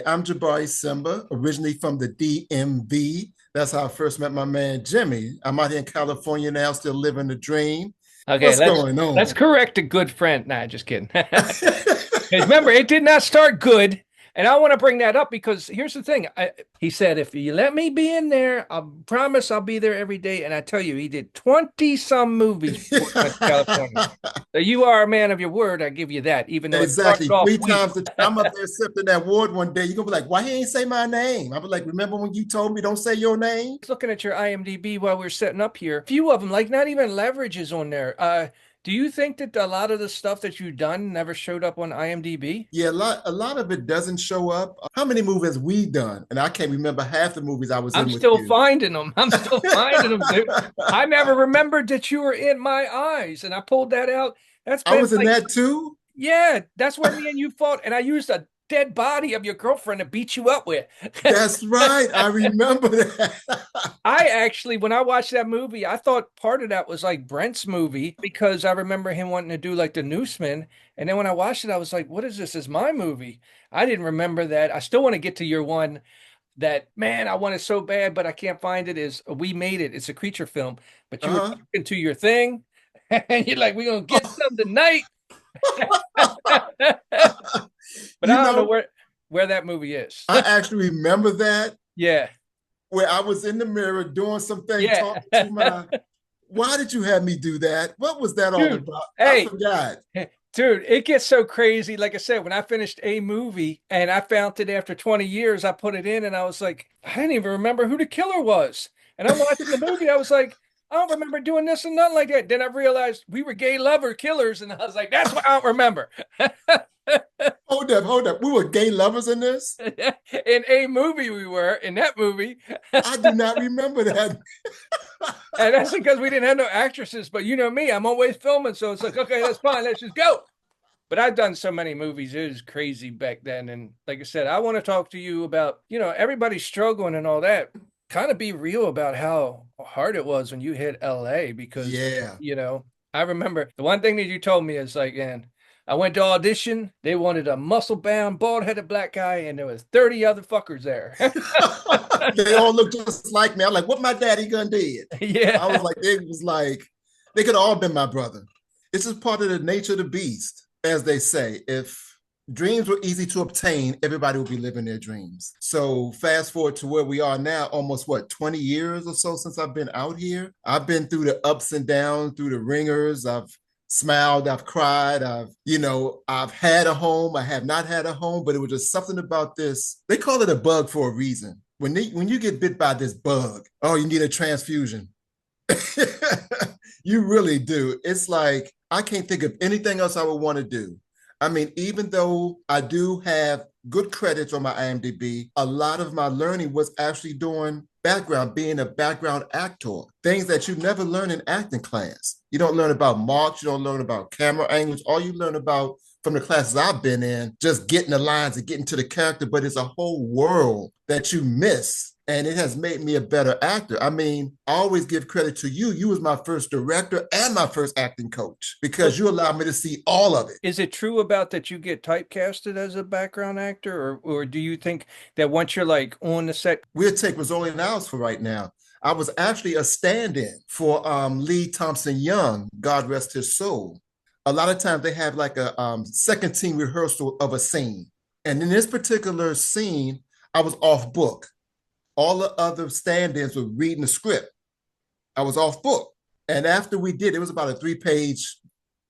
I'm Jabari Simba, originally from the DMV. That's how I first met my man Jimmy. I'm out here in California now, still living the dream. Okay, What's let's going let's on? correct a good friend. Nah, just kidding. Remember, it did not start good. And I want to bring that up because here's the thing. He said, if you let me be in there, I promise I'll be there every day. And I tell you, he did 20 some movies before he went to California. So you are a man of your word. I give you that, even though it started Exactly. off Three weak. times. I'm up there accepting that award one day. You're going to be like, why he ain't say my name? I'll be like, remember when you told me don't say your name? Looking at your IMDb while we are setting up here, a few of them, like not even leverage is on there. Do you think that a lot of the stuff that you've done never showed up on IMDb? Yeah, a lot of it doesn't show up. How many movies we done? And I can't remember half the movies I was I'm in with still you. finding them. I'm still finding them, dude. I never remembered that you were in my eyes, and I pulled that out. That's I been was in like, that too. yeah, that's where me and you fought, and I used a dead body of your girlfriend to beat you up with. That's right. I remember that. I actually, when I watched that movie, I thought part of that was like Brent's movie because I remember him wanting to do like the Newsman. And then when I watched it, I was like, what is this? Is my movie? I didn't remember that. I still want to get to your one that, man, I want it so bad, but I can't find it. Is We Made It. It's a creature film, but you were Uh-huh. talking to your thing and you're like, we're going to get some tonight. But You I don't know know, where that movie is. I actually remember that Yeah. where I was in the mirror doing something, Yeah. talking to my. Why did you have me do that? What was that all Dude, about? I hey, forgot. dude, it gets so crazy. Like I said, when I finished a movie and I found it after 20 years, I put it in and I was like, I didn't even remember who the killer was. And I'm watching the movie, I was like, I don't remember doing this and nothing like that. Then I realized we were gay lover killers, and I was like, that's what I don't remember. Hold up, hold up. We were gay lovers in this. In a movie, we were in that movie. I do not remember that. And that's because we didn't have no actresses. But you know me, I'm always filming. So it's like, okay, that's fine. Let's just go. But I've done so many movies. It was crazy back then. And like I said, I want to talk to you about, everybody's struggling and all that. Kind of be real about how hard it was when you hit LA because, Yeah. I remember the one thing that you told me is like, man, I went to audition. They wanted a muscle bound, bald headed black guy, and there was 30 other fuckers there. They all look just like me. I'm like, what my daddy gun did? I was Yeah. like, it was like, they could all been my brother. It's just part of the nature of the beast, as they say. If dreams were easy to obtain, everybody would be living their dreams. So fast forward to where we are now, almost what, 20 years or so since I've been out here. I've been through the ups and downs, through the ringers. I've smiled, I've cried, I've had a home, I have not had a home, but it was just something about this. They call it a bug for a reason. When you get bit by this bug, oh, you need a transfusion. You really do. It's like I can't think of anything else I would want to do. I mean, even though I do have good credits on my IMDb, a lot of my learning was actually doing background, being a background actor, things that you never learn in acting class. You don't learn about marks, you don't learn about camera angles. All you learn about from the classes I've been in, just getting the lines and getting to the character, but it's a whole world that you miss. And it has made me a better actor. I mean, I always give credit to you. You was my first director and my first acting coach because you allowed me to see all of it. Is it true about that you get typecasted as a background actor, or do you think that once you're like on the set? We'll take Rizzoli Niles for right now. I was actually a stand-in for Lee Thompson Young, God rest his soul. A lot of times they have like a second team rehearsal of a scene. And in this particular scene, I was off book. All the other stand-ins were reading the script. I was off book. And after we did, it was about a 3-page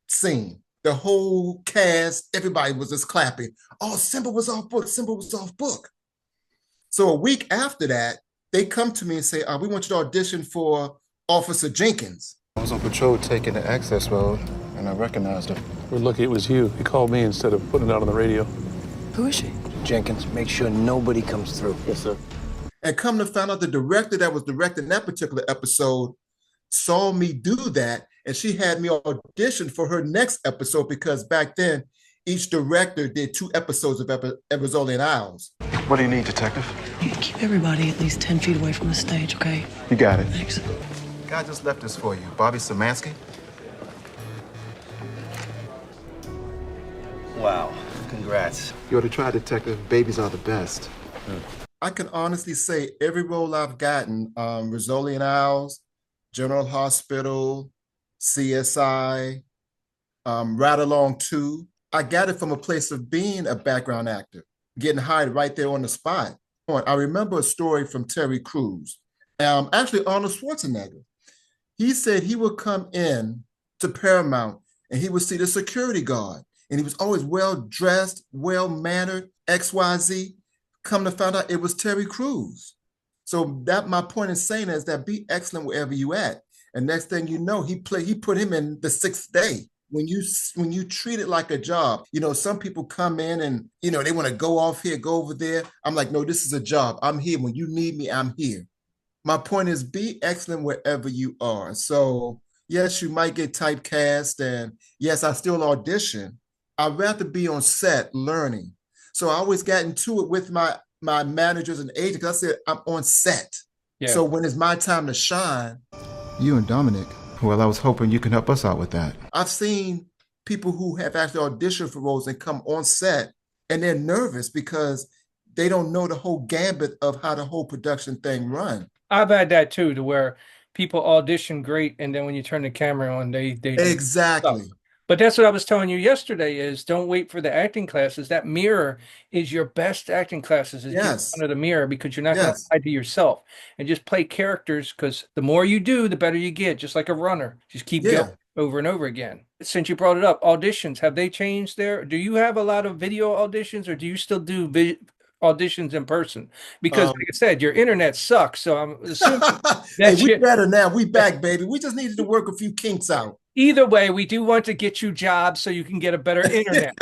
scene. The whole cast, everybody was just clapping. Oh, Simba was off book. Simba was off book. So a week after that, they come to me and say, we want you to audition for Officer Jenkins. I was on patrol taking the access road, and I recognized her. We're lucky it was you. He called me instead of putting it out on the radio. Who is she? Jenkins, make sure nobody comes through. Yes, sir. And come to find out the director that was directing that particular episode saw me do that, and she had me audition for her next episode because back then, each director did 2 episodes of Rizzoli and Isles. What do you need, detective? Keep everybody at least 10 feet away from the stage, okay? You got it. Thanks. Guy just left this for you. Bobby Samansky. Wow. Congrats. Congrats. You're the try detective. Babies are the best. I can honestly say every role I've gotten, Rizzoli and Owls, General Hospital, CSI, Ride Along 2, I got it from a place of being a background actor, getting hired right there on the spot. I remember a story from Terry Crews, actually Arnold Schwarzenegger. He said he would come in to Paramount and he would see the security guard, and he was always well dressed, well mannered, XYZ. Come to find out it was Terry Crews. So that my point in saying is that be excellent wherever you at. And next thing you know, he put him in the sixth day. When you treat it like a job, some people come in and they want to go off here, go over there. I'm like, no, this is a job. I'm here. When you need me, I'm here. My point is be excellent wherever you are. So yes, you might get typecast, and yes, I still audition. I'd rather be on set learning. So I always got into it with my managers and agents. I said, I'm on set. Yeah. So when it's my time to shine. You and Dominic. Well, I was hoping you can help us out with that. I've seen people who have actually auditioned for roles and come on set and they're nervous because they don't know the whole gambit of how the whole production thing runs. I've had that too, to where people audition great, and then when you turn the camera on, they Exactly. suck. But that's what I was telling you yesterday is don't wait for the acting classes. That mirror is your best acting classes, is get in Yes. front of the mirror, because you're not going to Yes. lie to yourself, and just play characters, because the more you do, the better you get, just like a runner. Just keep Yeah. going over and over again. Since you brought it up, auditions, have they changed there? Do you have a lot of video auditions, or do you still do auditions in person? Because Um, like I said, your internet sucks. So I'm assuming hey, that we shit. better now. We back, baby. We just needed to work a few kinks out. Either way, we do want to get you jobs so you can get a better internet.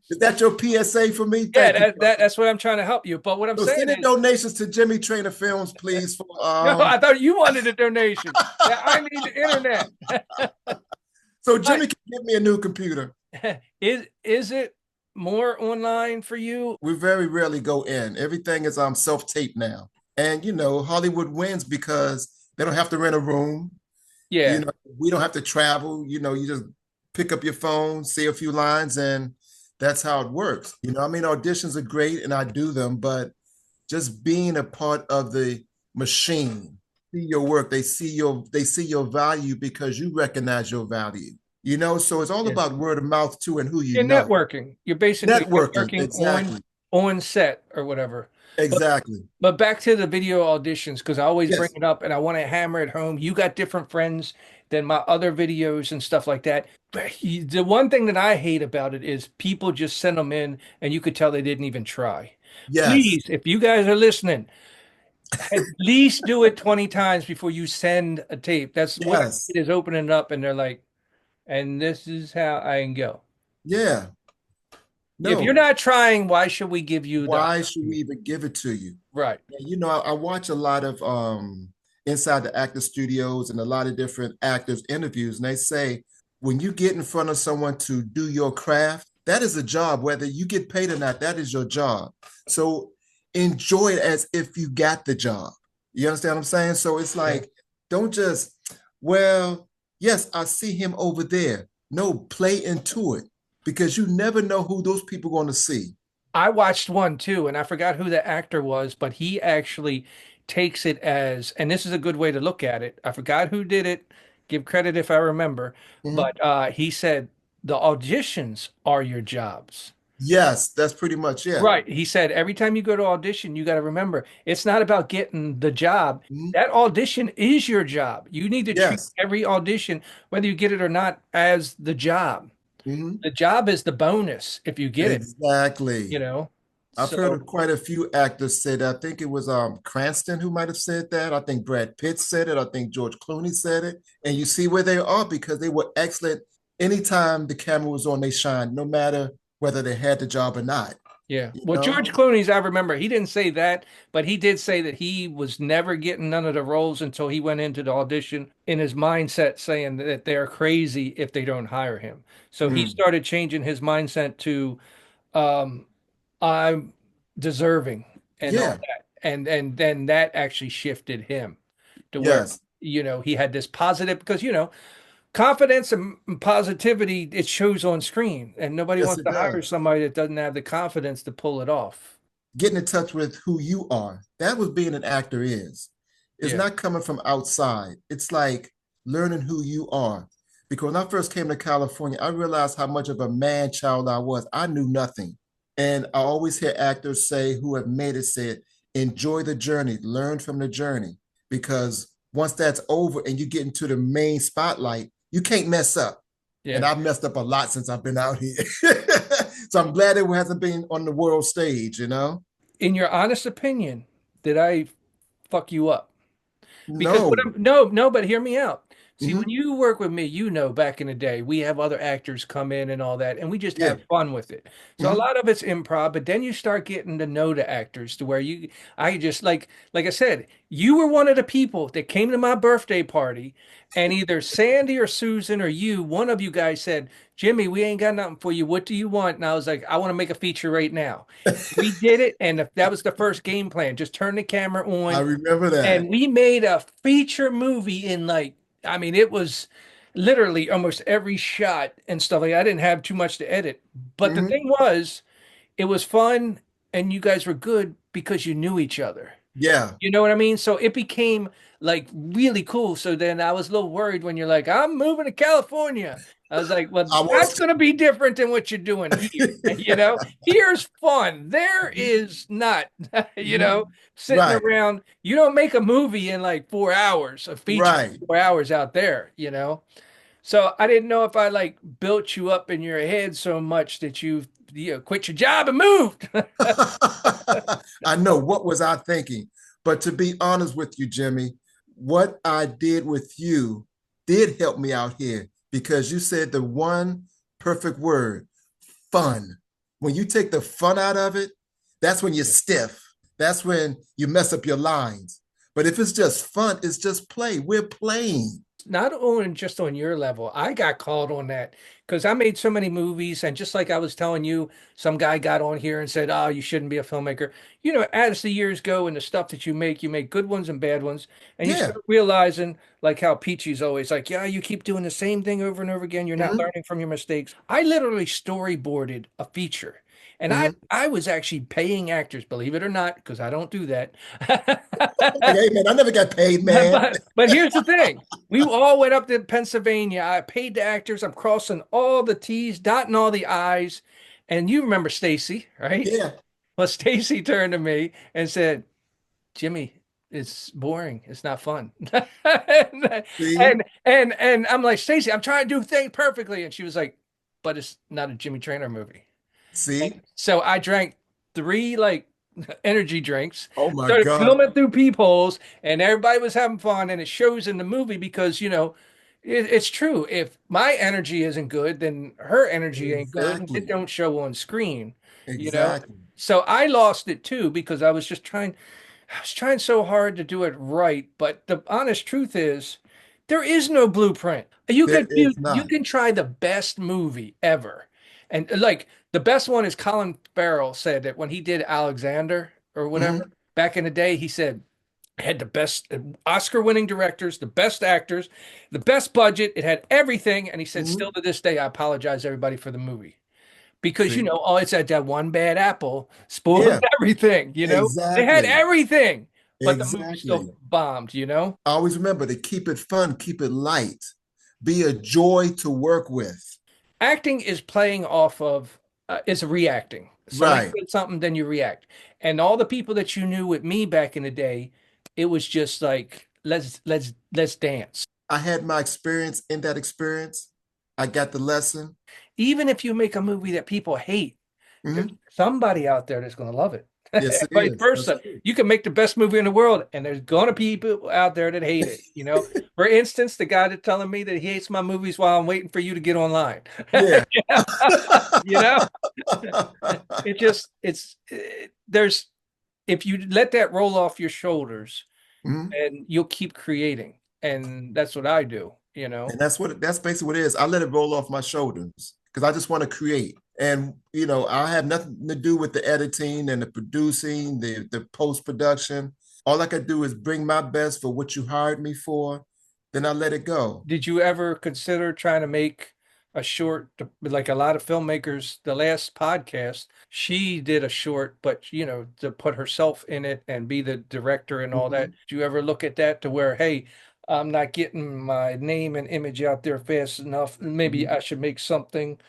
Is that your PSA for me? Yeah, Thank you. that's what I'm trying to help you. But what I'm So saying send in is, donations to Jimmy Traynor Films, please. For, no, I thought you wanted a donation. Yeah, I need the internet. so Jimmy can get me a new computer. Is it more online for you? We very rarely go in. Everything is self-tape now. And Hollywood wins because they don't have to rent a room. Yeah. We don't have to travel. You just pick up your phone, say a few lines, and that's how it works. Auditions are great and I do them, but just being a part of the machine, see your work, they see your value because you recognize your value. So it's all Yeah. about word of mouth too, and who you You're know. networking. You're basically Networking, networking exactly. on set or whatever. Exactly. But back to the video auditions, because I always bring Yes. it up and I want to hammer it home. You got different friends than my other videos and stuff like that. But the one thing that I hate about it is people just send them in and you could tell they didn't even try. Yes. Please, if you guys are listening, at least do it 20 times before you send a tape. That's what Yes. it is, opening it up and they're like, and this is how I can go. Yeah. If you're No. not trying, why should we give you the Why should we even give it to you? right? I watch a lot of inside the actor studios and a lot of different actors interviews, and they say when you get in front of someone to do your craft, that is a job. Whether you get paid or not, that is your job. So enjoy it as if you got the job. You understand what I'm saying? So it's like, don't just, well, yes, I see him over there. No, play into it because you never know who those people are going to see. I watched one too, and I forgot who the actor was, but he actually takes it as, and this is a good way to look at it. I forgot who did it. Give credit if I remember, Mhm. but he said the auditions are your jobs. Yes, that's pretty much it. Right. He said every time you go to audition, you got to remember it's not about getting the job. Mhm. That audition is your job. You need to treat Yes. every audition, whether you get it or not, as the job. Mhm. The job is the bonus if you get it, Exactly. you know? I've heard of So, quite a few actors say that. I think it was Cranston who might have said that. I think Brad Pitt said it. I think George Clooney said it. And you see where they are because they were excellent. Anytime the camera was on, they shined, no matter whether they had the job or not. yeah. You Well, know? George Clooney's, I remember, he didn't say that, but he did say that he was never getting none of the roles until he went into the audition in his mindset saying that they're crazy if they don't hire him. So he Mm. started changing his mindset to um, I'm deserving and all Yeah. that. And then that actually shifted him to where, Yes. he had this positive, because, confidence and positivity, it shows on screen, and nobody Yes, wants it to hire does. somebody that doesn't have the confidence to pull it off. Getting in touch with who you are. That was being an actor is. It's Yeah. not coming from outside. It's like learning who you are. Because when I first came to California, I realized how much of a man child I was. I knew nothing. And I always hear actors say who have made it say, enjoy the journey, learn from the journey. Because once that's over and you get into the main spotlight, you can't mess up. And Yeah. I've messed up a lot since I've been out here. So I'm glad it hasn't been on the world stage, you know? In your honest opinion, did I fuck you up? Because what No. I'm, no, no, but hear me out. See, when Hmm. you work with me, you know, back in the day, we have other actors come in and all that, and we just Yeah. have fun with it. So a Hmm. lot of it's improv, but then you start getting to know the actors to where I just like I said, you were one of the people that came to my birthday party, and either Sandy or Susan or you, one of you guys said, Jimmy, we ain't got nothing for you. What do you want? And I was like, I want to make a feature right now. We did it, and that was the first game plan. Just turn the camera I on remember that. and we made a feature movie in like, I mean, it was literally almost every shot and stuff like that. I didn't have too much to edit. But the Hmm. thing was, it was fun and you guys were good because you knew each other. Yeah. You know what I mean? So it became like really cool. So then I was a little worried when you're like, I'm moving to California. I was like, well, I that's was. going to be different than what you're doing here. You know, here's fun. There is not, you Mhm. know, sitting Right. around. You don't make a movie in like 4 hours, a feature Right. 4 hours out there, you know? So I didn't know if I like built you up in your head so much that you quit your job and moved. I know what was I thinking. But to be honest with you, Jimmy, what I did with you did help me out here because you said the one perfect word, fun. When you take the fun out of it, that's when you're stiff. That's when you mess up your lines. But if it's just fun, it's just play. We're playing. Not only just on your level, I got called on that because I made so many movies. And just like I was telling you, some guy got on here and said, oh, you shouldn't be a filmmaker. You know, as the years go and the stuff that you make good ones and bad ones. And you Yeah. start realizing, like how Peachy's always like, yeah, you keep doing the same thing over and over again. You're not Mhm, learning from your mistakes. I literally storyboarded a feature. And I, mhm. I was actually paying actors, believe it or not, because I don't do that. Like, hey, man, I never got paid, man. But here's the thing. We all went up to Pennsylvania. I paid the actors. I'm crossing all the T's, dotting all the I's. And you remember Stacy, right? Yeah. Well, Stacy turned to me and said, Jimmy, it's boring. It's not fun. and, See, and I'm like, Stacy, I'm trying to do things perfectly. And she was like, but it's not a Jimmy Traynor movie. And see. so I drank three like energy drinks, Oh my started God. filming through peepholes, and everybody was having fun. And it shows in the movie because, you know, it's true. If my energy isn't good, then her energy ain't good, and it Exactly. don't show on screen, you know. Exactly. So I lost it too because I was trying so hard to do it right. But the honest truth is, there is no blueprint. There is You not. can try the best movie ever. And like the best one is Colin Farrell said that when he did Alexander or whatever Mhm, back in the day, he said it had the best Oscar-winning directors, the best actors, the best budget. It had everything. And he said, mhm. still to this day, I apologize everybody for the movie because you See. know, oh, it's that one bad apple spoiled Yeah, everything. You know, they had exactly. everything, but the movie Exactly. still bombed. You know, Always remember to keep it fun, keep it light, be a joy to work with. acting is playing off of is reacting. Somebody Right. said something, then you react. And all the people that you knew with me back in the day, it was just like let's dance. I had my experience in that experience. I got the lesson. Even if you make a movie that people hate, there's Mhm. somebody out there that's going to love it. Yes, it Vice is. That's versa. true. You can make the best movie in the world, and there's going to be people out there that hate it. You know, for instance, the guy that's telling me that he hates my movies while I'm waiting for you to get online. Yeah. You know, there's if you let that roll off your shoulders, Mhm. and you'll keep creating, and that's what I do. You know. And that's basically what it is. I let it roll off my shoulders because I just want to create. And I have nothing to do with the editing and the producing, the post production. All I could do is bring my best for what you hired me for then I let it go. Did you ever consider trying to make a short, like a lot of filmmakers, the last podcast, she did a short, but to put herself in it and be the director and all that. Mhm. Did you ever look at that to where, hey, I'm not getting my name and image out there fast enough. Maybe Mhm. I should make something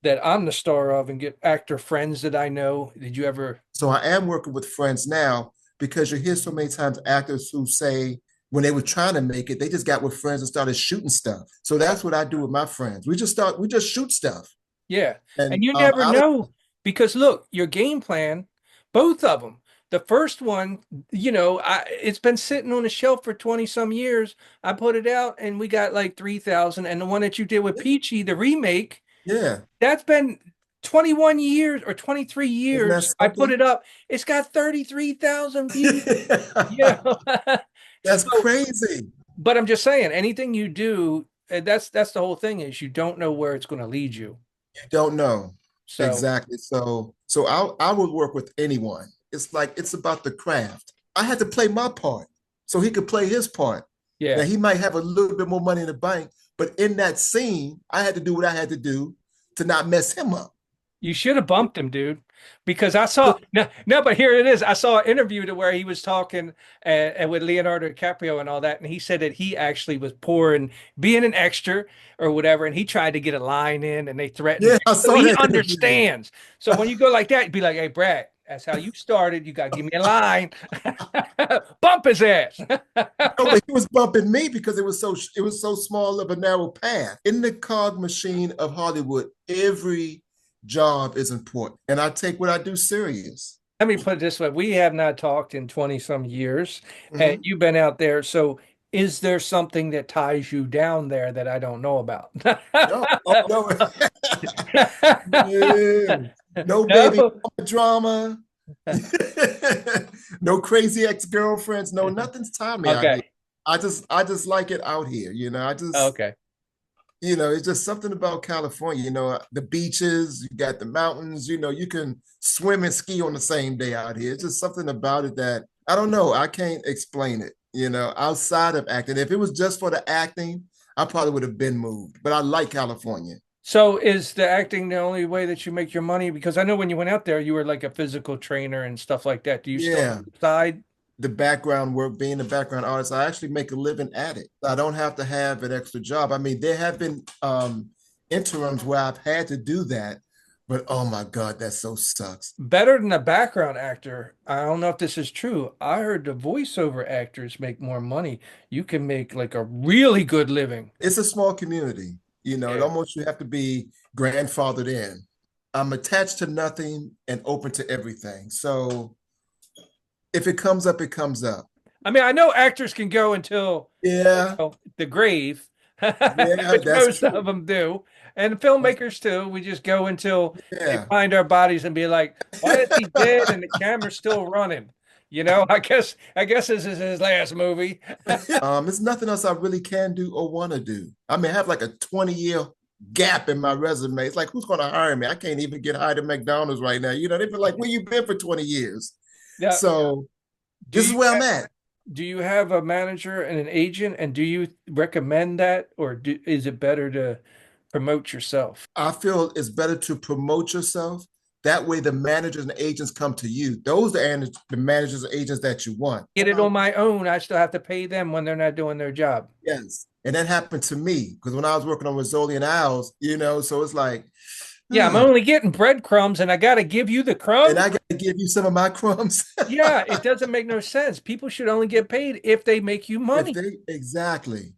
that I'm the star of and get actor friends that I know. Did you ever? So I am working with friends now because you hear so many times actors who say when they were trying to make it, they just got with friends and started shooting stuff. So that's what I do with my friends. We just shoot stuff. Yeah. And And you never out of know because look, your game plan, both of them. The first one, it's been sitting on the shelf for 20 some years. I put it out and we got like 3,000. And the one that you did with Peachy, the remake, yeah, that's been 21 years or 23 isn't that years. I put something? it up. It's got 33,000 views, you know. That's So, crazy. but I'm just saying, anything you do, that's the whole thing is you don't know where it's going to lead you. You don't know. So, Exactly. So I would work with anyone. It's like it's about the craft. I had to play my part so he could play his part. Now yeah. he might have a little bit more money in the bank, but in that scene, I had to do what I had to do to not mess him up. You should have bumped him, dude, because I saw no, but here it is. I saw an interview to where he was talking and with Leonardo DiCaprio and all that, and he said that he actually was poor and being an extra or whatever, and he tried to get a line in, and they threatened. Yeah, I So saw he that interview. understands. So when you go like that, you'd be like, "Hey, Brad, that's how you started. You got to give me a line, bump his ass." No, but he was bumping me because it was so small of a narrow path. In the cog machine of Hollywood, every job is important. And I take what I do serious. Let me put it this way. We have not talked in 20 some years, and Mhm. you've been out there. So is there something that ties you down there that I don't know about? No, oh, no. No, no baby No? drama. No crazy ex-girlfriends. No, nothing's tying me out here. Okay. I just like it out here. Okay. It's just something about California, the beaches, you got the mountains, you can swim and ski on the same day out here. It's just something about it that I don't know. I can't explain it, outside of acting. If it was just for the acting, I probably would have been moved, but I like California. So is the acting the only way that you make your money? Because I know when you went out there, you were like a physical trainer and stuff like that. Do you still Yeah. side? The background work, being a background artist, I actually make a living at it. I don't have to have an extra job. I mean, there have been interims where I've had to do that, but oh my God, that so sucks. Better than a background actor. I don't know if this is true. I heard the voiceover actors make more money. You can make like a really good living. It's a small community. It Yeah. almost you have to be grandfathered in. I'm attached to nothing and open to everything. So if it comes up, it comes up. I mean, I know actors can go until Yeah, the grave, yeah, which that's most of true. them do. And filmmakers too. We just go until they Yeah. find our bodies and be like, why is he dead and the camera's still running? I guess this is his last movie. There's nothing else I really can do or want to do. I mean, I have like a 20-year gap in my resume. It's like, who's going to hire me? I can't even get hired at McDonald's right now. They've been like, where you been for 20 years? Yeah. So Do this is you where I'm at. do you have a manager and an agent, and do you recommend that, or is it better to promote yourself? I feel it's better to promote yourself. That way, the managers and agents come to you. Those are the managers and agents that you want. Get it on my own. I still have to pay them when they're not doing their job. Yes. And that happened to me because when I was working on Rizzoli and Owls, so it's like, Yeah, I'm only getting breadcrumbs, and I got to give you the and crumbs. I got to give you some of my crumbs. Yeah, it doesn't make no sense. People should only get paid if they make you If money. they exactly,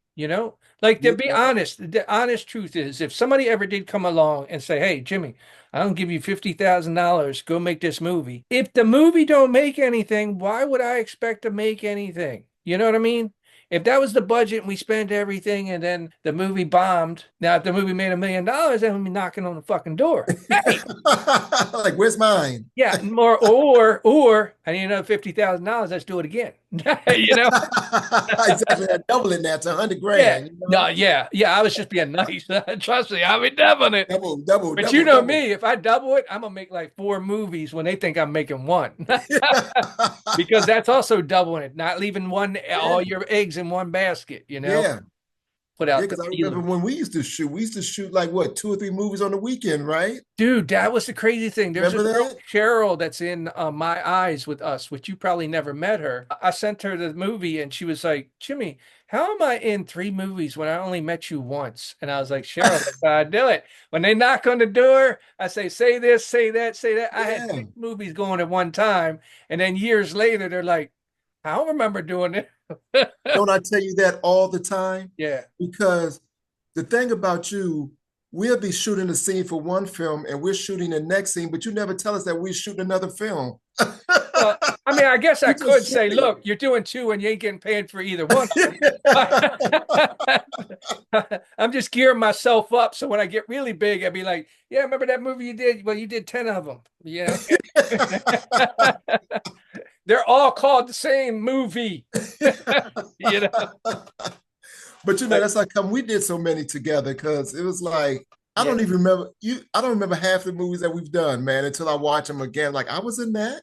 Like to you be know, honest, the honest truth is if somebody ever did come along and say, "Hey, Jimmy, I don't give you $50,000, go make this movie." If the movie don't make anything, why would I expect to make anything? You know what I mean? If that was the budget and we spent everything and then the movie bombed, now if the movie made $1 million, then we'd be knocking on the fucking door. Hey, like where's mine? yeah, more or I need another $50,000. Let's do it again. You know? Exactly. They're doubling that to 100 Yeah. grand. No, yeah. Yeah. I was just being nice. Trust me, I'll be doubling it. Double, double, But you double, know double. me, if I double it, I'm gonna make like 4 movies when they think I'm making one. Because that's also doubling it, not leaving all your eggs in one basket, Yeah. Put Yeah, out the because I remember feelers. when we used to shoot like what, 2 or 3 movies on the weekend, right? Dude, that was the crazy thing. There's Remember this girl, that? Cheryl, that's in My Eyes with us, which you probably never met her. I sent her the movie and she was like, Jimmy, how am I in 3 movies when I only met you once? And I was like, Cheryl, that's how I do it. When they knock on the door, I say this, say that, say that. I had Yeah. 6 movies going at one time. And then years later, they're like, I don't remember doing it. Don't I tell you that all the time? Yeah. Because the thing about you, we'll be shooting a scene for one film and we're shooting the next scene, but you never tell us that we're shooting another film. Well, I mean, I guess I You could just say, shoot look, you're doing 2 and you ain't getting paid for either one. it. I'm just gearing myself up. So when I get really big, I'd be like, yeah, remember that movie you did? Well, you did 10 of them. They're all called the same movie. you know? But that's how come we did so many together, because it was like, I Yeah. don't even remember I don't remember half the movies that we've done, man, until I watch them again. Like, I was in that.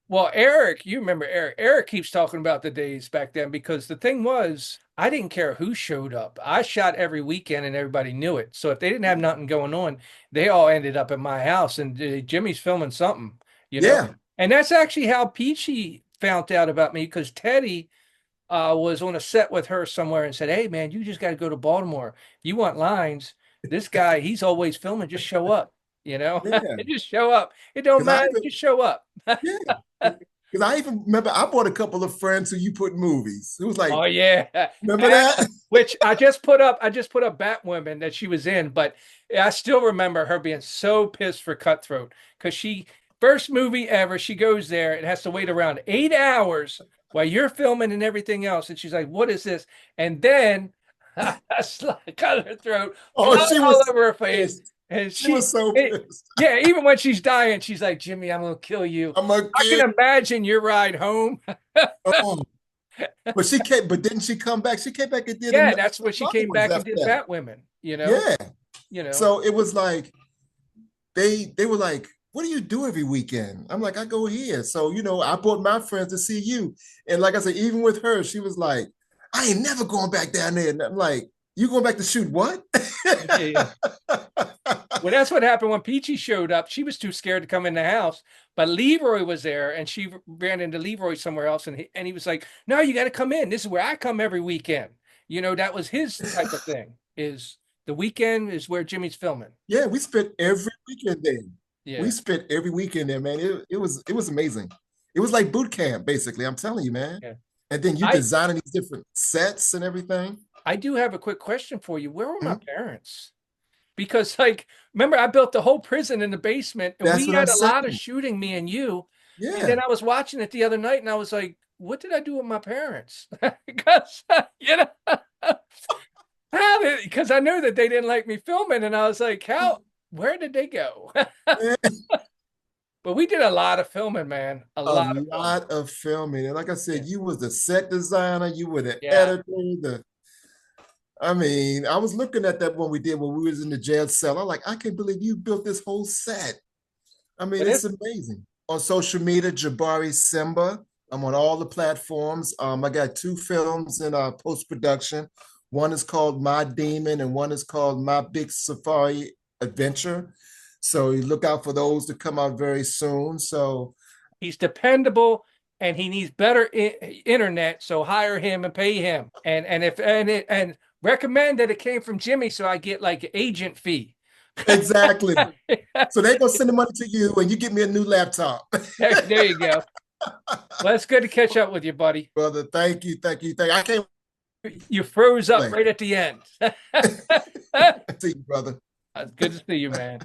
Well, Eric, you remember Eric. Eric keeps talking about the days back then because the thing was, I didn't care who showed up. I shot every weekend and everybody knew it. So if they didn't have nothing going on, they all ended up at my house and Jimmy's filming something, you know? Yeah. And that's actually how Peachy found out about me because Teddy was on a set with her somewhere and said, hey, man, you just got to go to Baltimore. If you want lines, this guy, he's always filming. Just show up, Yeah. just show up. It don't 'Cause I matter. even, Just show up. yeah. Because I even remember I bought a couple of friends who you put in movies. It was like, Oh yeah. remember that? Which I just put up Batwoman that she was in, but I still remember her being so pissed for Cutthroat because she first movie ever, she goes there and has to wait around 8 hours while you're filming and everything else. And she's like, what is this? And then I cut her throat, Oh, blood she all was over her face. pissed. And She was so pissed. yeah, even when she's dying, she's like, Jimmy, I'm gonna kill you. I'm a I can kid. imagine your ride home. Oh. But didn't she come back? She came back and did Yeah, that's when she other came ones back and after did that. Batwomen, Yeah. you know. So it was like they were like, what do you do every weekend? I'm like, I go here. So, I brought my friends to see you. And like I said, even with her, she was like, I ain't never going back down there. And I'm like, you going back to shoot what? Yeah. Well, that's what happened when Peachy showed up. She was too scared to come in the house, but Leroy was there, and she ran into Leroy somewhere else, and he was like, "No, you got to come in. This is where I come every weekend." That was his type of thing. Is the weekend is where Jimmy's filming. Yeah, we spent every weekend there. Yeah. We spent every weekend there, man. It was amazing. It was like boot camp, basically. I'm telling you, man. Yeah. And then you designing these different sets and everything. I do have a quick question for you. Where were my Mhm. parents? Because, remember, I built the whole prison in the basement, and That's we what I'm had a lot of saying. shooting, me and you. And Yeah. then I was watching it the other night, and I was like, what did I do with my parents? Because, because I knew that they didn't like me filming, and I was like, where did they go? But we did a lot of filming, man. A lot of filming. And like I said, Yeah. you was the set designer, you were the Yeah. editor, I was looking at that one we did when we was in the jail cell. I'm like, I can't believe you built this whole set. But It's amazing. On social media, Jabari Simba. I'm on all the platforms. I got 2 films in post-production. One is called My Demon and one is called My Big Safari Adventure. So you look out for those to come out very soon. So he's dependable, and he needs better internet. So hire him and pay him, and recommend that it came from Jimmy, so I get like an agent fee. exactly. So they're gonna send the money to you and you get me a new laptop. There you go. Well, it's good to catch up with you, buddy. Brother, thank you. I can't You froze up wait. right at the end. See you, brother. It's good to see you, man.